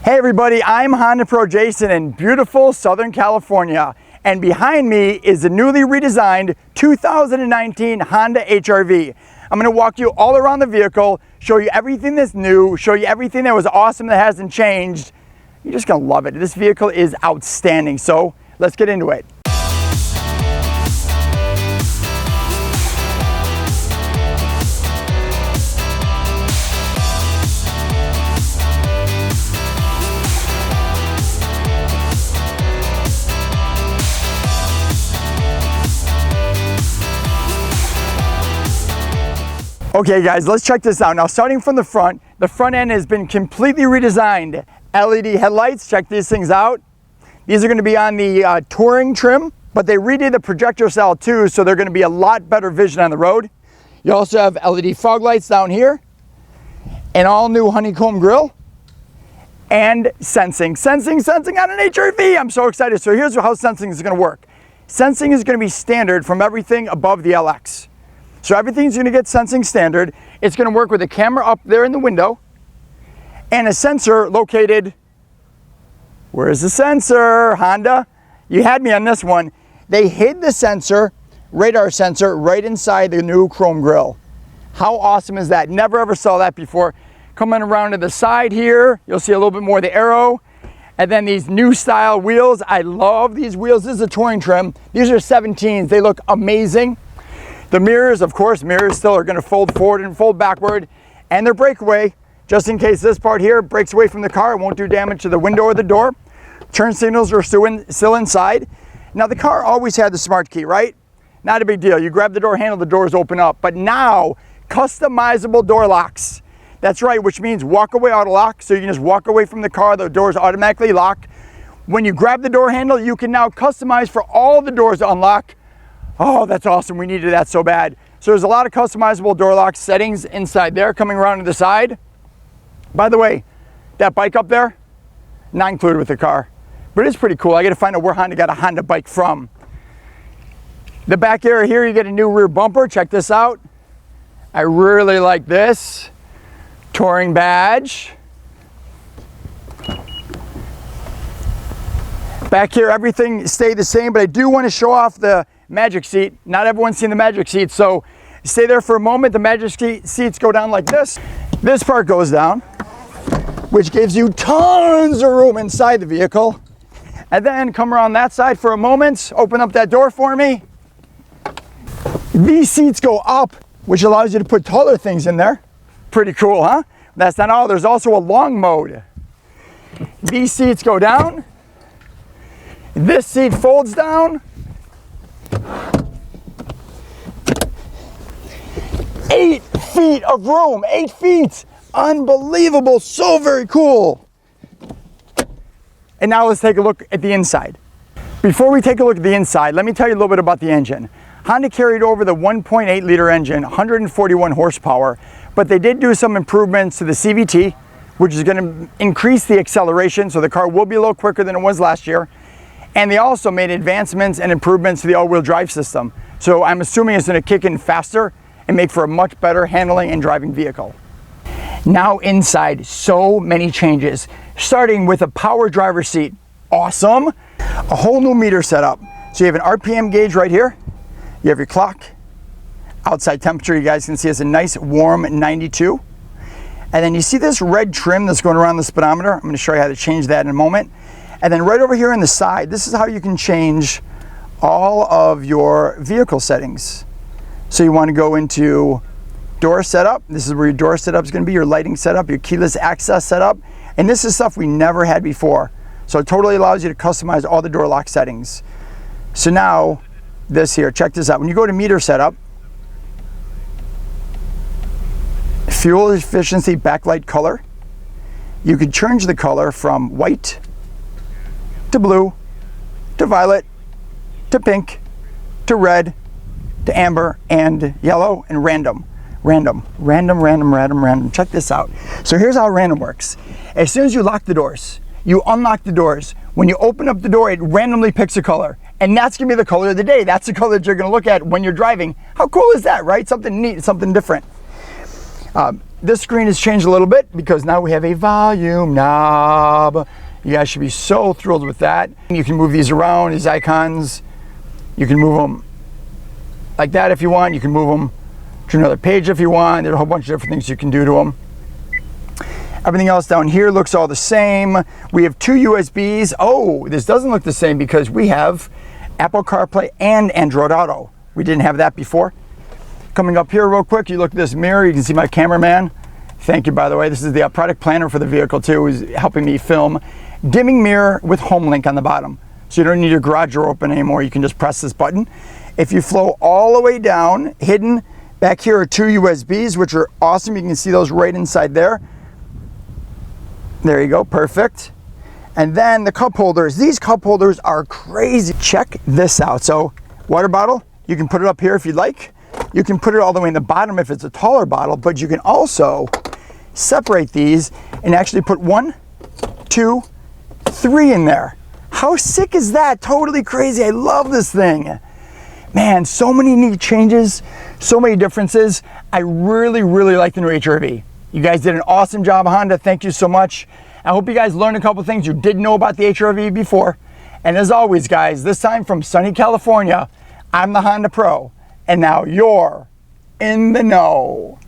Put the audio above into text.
Hey everybody, I'm HondaPro Jason in beautiful Southern California, and behind me is the newly redesigned 2019 Honda HRV. I'm going to walk you all around the vehicle, show you everything that's new, show you everything that was awesome that hasn't changed. You're just going to love it. This vehicle is outstanding, so let's get into it. Okay guys, let's check this out. Now starting from the front end has been completely redesigned. LED headlights, check these things out. These are going to be on the Touring trim, but they redid the projector cell too, so they're going to be a lot better vision on the road. You also have LED fog lights down here, an all new honeycomb grille, and sensing on an HRV. I'm so excited. So here's how sensing is going to work. Sensing is going to be standard from everything above the LX. So everything's going to get sensing standard. It's going to work with a camera up there in the window and a sensor located, where's the sensor, Honda? You had me on this one. They hid the sensor, radar sensor, right inside the new chrome grille. How awesome is that? Never ever saw that before. Coming around to the side here, you'll see a little bit more of the arrow. And then these new style wheels. I love these wheels. This is a touring trim. These are 17s. They look amazing. The mirrors, of course, mirrors still are going to fold forward and fold backward, and they're breakaway, just in case this part here breaks away from the car. It won't do damage to the window or the door. Turn signals are still inside. Now the car always had the smart key, right? Not a big deal. You grab the door handle, the doors open up. But now, customizable door locks. That's right, which means walk away auto lock, so you can just walk away from the car, the doors automatically lock. When you grab the door handle, you can now customize for all the doors to unlock. Oh, that's awesome. We needed that so bad. So there's a lot of customizable door lock settings inside there coming around to the side. By the way, that bike up there, not included with the car, but it's pretty cool. I got to find out where Honda got a Honda bike from. The back area here, you get a new rear bumper. Check this out. I really like this. Touring badge. Back here, everything stayed the same, but I do want to show off the magic seat. Not everyone's seen the magic seat, so stay there for a moment. The magic seats go down like this. This part goes down, which gives you tons of room inside the vehicle. And then come around that side for a moment. Open up that door for me. These seats go up, which allows you to put taller things in there. Pretty cool, huh? That's not all. There's also a long mode. These seats go down. This seat folds down. 8 feet of room, 8 feet. Unbelievable, so very cool. And now let's take a look at the inside. Before we take a look at the inside, let me tell you a little bit about the engine. Honda carried over the 1.8 liter engine, 141 horsepower, but they did do some improvements to the CVT, which is going to increase the acceleration, so the car will be a little quicker than it was last year. And they also made advancements and improvements to the all-wheel drive system. So I'm assuming it's going to kick in faster and make for a much better handling and driving vehicle. Now inside, so many changes. Starting with a power driver seat. Awesome. A whole new meter setup. So you have an RPM gauge right here. You have your clock. Outside temperature, you guys can see it's a nice warm 92. And then you see this red trim that's going around the speedometer. I'm going to show you how to change that in a moment. And then right over here on the side, this is how you can change all of your vehicle settings. So you want to go into door setup. This is where your door setup is going to be, your lighting setup, your keyless access setup. And this is stuff we never had before. So it totally allows you to customize all the door lock settings. So now this here, check this out. When you go to meter setup, fuel efficiency backlight color, you can change the color from white to blue, to violet, to pink, to red, to amber, and yellow, and random. Random. Check this out. So here's how random works. As soon as you lock the doors, you unlock the doors. When you open up the door, it randomly picks a color. And that's gonna be the color of the day. That's the color that you're gonna look at when you're driving. How cool is that, right? Something neat, something different. This screen has changed a little bit because now we have a volume knob. You guys should be so thrilled with that. You can move these around, these icons. You can move them like that if you want. You can move them to another page if you want. There's a whole bunch of different things you can do to them. Everything else down here looks all the same. We have 2 USBs. Oh, this doesn't look the same because we have Apple CarPlay and Android Auto. We didn't have that before. Coming up here real quick, you look at this mirror, you can see my cameraman. Thank you, by the way. This is the product planner for the vehicle too, who's helping me film. Dimming mirror with home link on the bottom. So you don't need your garage door open anymore. You can just press this button. If you flow all the way down, hidden back here are 2 USBs, which are awesome. You can see those right inside there. There you go, perfect. And then the cup holders. These cup holders are crazy. Check this out. So water bottle, you can put it up here if you'd like. You can put it all the way in the bottom if it's a taller bottle, but you can also separate these and actually put 1, 2, 3 in there. How sick is that? Totally crazy. I love this thing. Man, so many neat changes, so many differences. I really, really like the new HRV. You guys did an awesome job, Honda. Thank you so much. I hope you guys learned a couple things you didn't know about the HRV before. And as always, guys, this time from sunny California, I'm the Honda Pro. And now you're in the know.